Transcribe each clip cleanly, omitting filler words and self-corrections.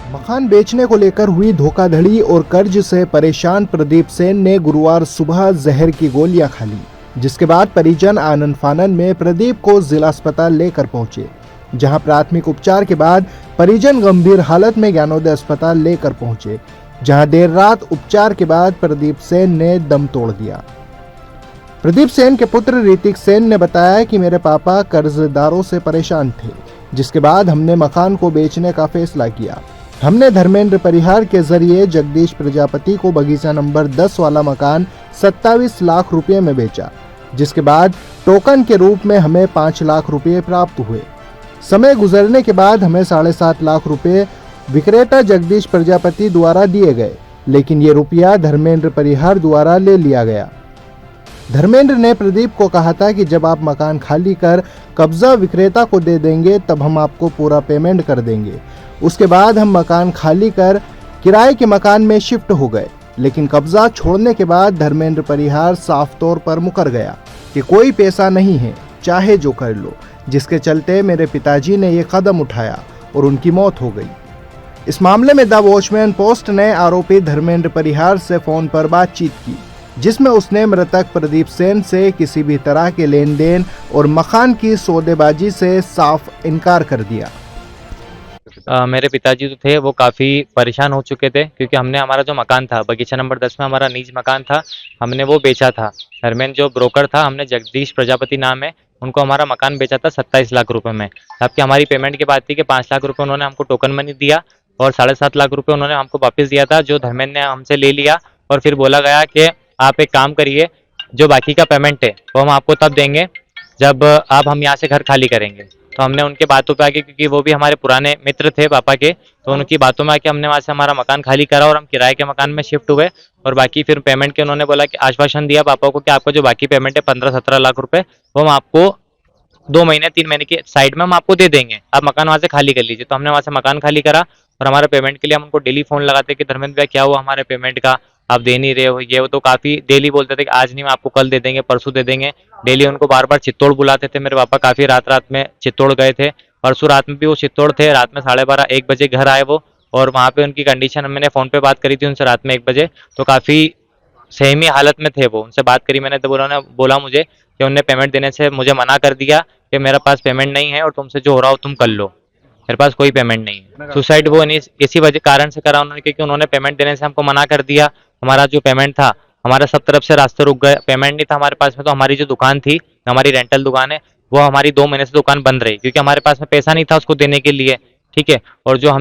मकान बेचने को लेकर हुई धोखाधड़ी और कर्ज से परेशान प्रदीप सेन ने गुरुवार सुबह जहर की गोलियां खा ली, जिसके बाद परिजन आनन फानन में प्रदीप को जिला अस्पताल लेकर पहुंचे, जहां प्राथमिक उपचार के बाद परिजन गंभीर हालत में ज्ञानोदय अस्पताल लेकर पहुंचे, जहां देर रात उपचार के बाद प्रदीप सेन ने दम तोड़ दिया। प्रदीप सेन के पुत्र ऋतिक सेन ने बताया कि मेरे पापा कर्जदारों से परेशान थे, जिसके बाद हमने मकान को बेचने का फैसला किया। हमने धर्मेंद्र परिहार के जरिए जगदीश प्रजापति को बगीचा नंबर 10 वाला मकान 27 लाख रुपए में बेचा, जिसके बाद टोकन के रूप में हमें 5 लाख रुपए प्राप्त हुए। समय गुजरने के बाद हमें 7.5 लाख रुपए विक्रेता जगदीश प्रजापति द्वारा दिए गए, लेकिन ये रुपया धर्मेंद्र परिहार द्वारा ले लिया गया। धर्मेंद्र ने प्रदीप को कहा था कि जब आप मकान खाली कर कब्जा विक्रेता को दे देंगे तब हम आपको पूरा पेमेंट कर देंगे। उसके बाद हम मकान खाली कर किराए के मकान में शिफ्ट हो गए, लेकिन कब्जा छोड़ने के बाद धर्मेंद्र परिहार साफ तौर पर मुकर गया कि कोई पैसा नहीं है, चाहे जो कर लो, जिसके चलते मेरे पिताजी ने ये कदम उठाया और उनकी मौत हो गई। इस मामले में द वॉचमैन पोस्ट ने आरोपी धर्मेंद्र परिहार से फोन पर बातचीत की, जिसमें उसने मृतक प्रदीप सेन से किसी भी तरह के लेन देन और मकान की सौदेबाजी से साफ इनकार कर दिया। मेरे पिताजी जो थे वो काफ़ी परेशान हो चुके थे, क्योंकि हमने हमारा जो मकान था बगीचा नंबर 10 में हमारा निज मकान था, हमने वो बेचा था। धर्मेंद्र जो ब्रोकर था, हमने जगदीश प्रजापति नाम है, उनको हमारा मकान बेचा था 27 लाख रुपए में। जबकि हमारी पेमेंट की बात थी कि 5 लाख रुपए उन्होंने हमको टोकन मनी दिया और 7.5 लाख रुपए उन्होंने हमको वापस दिया था, जो धर्मेंद्र ने हमसे ले लिया। और फिर बोला गया कि आप एक काम करिए, जो बाकी का पेमेंट है वो हम आपको तब देंगे जब आप हम यहाँ से घर खाली करेंगे। तो हमने उनके बातों पे आके, क्योंकि वो भी हमारे पुराने मित्र थे पापा के, तो उनकी बातों में आके हमने वहाँ से हमारा मकान खाली करा और हम किराए के मकान में शिफ्ट हुए। और बाकी फिर पेमेंट के उन्होंने बोला कि आश्वासन दिया पापा को कि आपका जो बाकी पेमेंट है 15-17 लाख रुपए, वो हम आपको 2 महीने 3 महीने की साइड में हम आपको दे देंगे, आप मकान वहाँ से खाली कर लीजिए। तो हमने वहाँ से मकान खाली करा और हमारे पेमेंट के लिए हम उनको डेली फ़ोन लगाते कि धर्मेंद्र भैया क्या हुआ हमारे पेमेंट का, आप दे नहीं रहे हो ये वो। तो काफ़ी डेली बोलते थे कि आज नहीं, मैं आपको कल दे देंगे, परसों दे देंगे। डेली उनको बार बार चित्तौड़ बुलाते थे। मेरे पापा काफ़ी रात रात में चित्तौड़ गए थे, परसों रात में भी वो चित्तौड़ थे। रात में 12:30-1 बजे घर आए वो, और वहाँ पे उनकी कंडीशन मैंने फ़ोन पे बात करी थी उनसे रात में 1 बजे, तो काफ़ी सहमी हालत में थे वो। उनसे बात करी मैंने, तो उन्होंने बोला मुझे कि उन्होंने पेमेंट देने से मुझे मना कर दिया कि मेरे पास पेमेंट नहीं है और तुमसे जो हो रहा हो तुम कर लो, मेरे पास कोई पेमेंट नहीं है। सुसाइड वो इसी वजह कारण से करा उन्होंने, क्योंकि उन्होंने पेमेंट देने से हमको मना कर दिया। हमारा जो पेमेंट था, हमारा सब तरफ से रास्ते रुक गए, पेमेंट नहीं था हमारे पास में। तो हमारी जो दुकान थी, हमारी रेंटल दुकान है, वो हमारी 2 महीने से दुकान बंद रही, क्योंकि हमारे पास में पैसा नहीं था उसको देने के लिए, ठीक है। और जो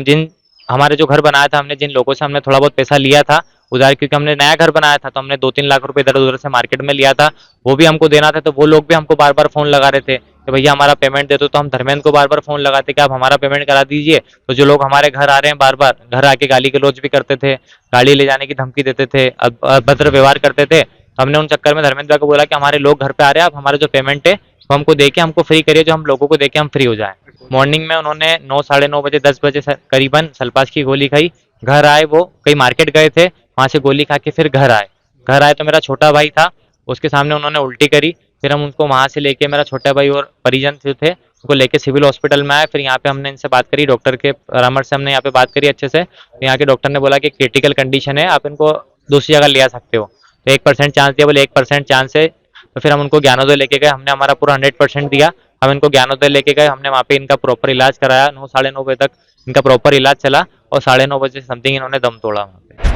हमारे जो घर बनाया था, हमने जिन लोगों से हमने थोड़ा बहुत पैसा लिया था उधार, क्योंकि हमने नया घर बनाया था, तो हमने 2-3 लाख रुपए इधर उधर से मार्केट में लिया था, वो भी हमको देना था। तो वो लोग भी हमको बार बार फोन लगा रहे थे कि भैया हमारा पेमेंट दे दो। तो हम धर्मेंद्र को बार बार फोन लगाते कि आप हमारा पेमेंट करा दीजिए। तो जो लोग हमारे घर आ रहे हैं, बार बार घर आके गाली गलौज भी करते थे, गाड़ी ले जाने की धमकी देते थे, अभद्र व्यवहार करते थे। हमने उन चक्कर में धर्मेंद्र को बोला कि हमारे लोग घर पे आ रहे हैं, आप हमारा जो पेमेंट है वो हमको देके हमको फ्री करिए, जो हम लोगों को देके हम फ्री हो जाए। मॉर्निंग में उन्होंने 9, साढ़े 9 बजे 10 बजे करीबन सल्फास की गोली खाई। घर आए, वो कहीं मार्केट गए थे, वहां से गोली खा के फिर घर आए तो मेरा छोटा भाई था, उसके सामने उन्होंने उल्टी करी। फिर हम उनको वहां से लेके, मेरा छोटा भाई और परिजन जो थे उनको लेके सिविल हॉस्पिटल में आए। फिर यहाँ पे हमने इनसे बात करी, डॉक्टर के परामर्श से हमने यहाँ पे बात करी अच्छे से। तो यहाँ के डॉक्टर ने बोला कि क्रिटिकल कंडीशन है, आप इनको दूसरी जगह ले आ सकते हो। तो 1% चांस दिया, बोले 1% चांस है। तो फिर हम उनको ज्ञानोदय लेके गए, हमने हमारा पूरा 100% दिया। हम इनको ज्ञानोदय लेके गए, हमने वहाँ पे इनका प्रॉपर इलाज कराया। 9, साढ़े 9 बजे तक इनका प्रॉपर इलाज चला और 9:30 बजे समथिंग इन्होंने दम तोड़ा वहाँ पे।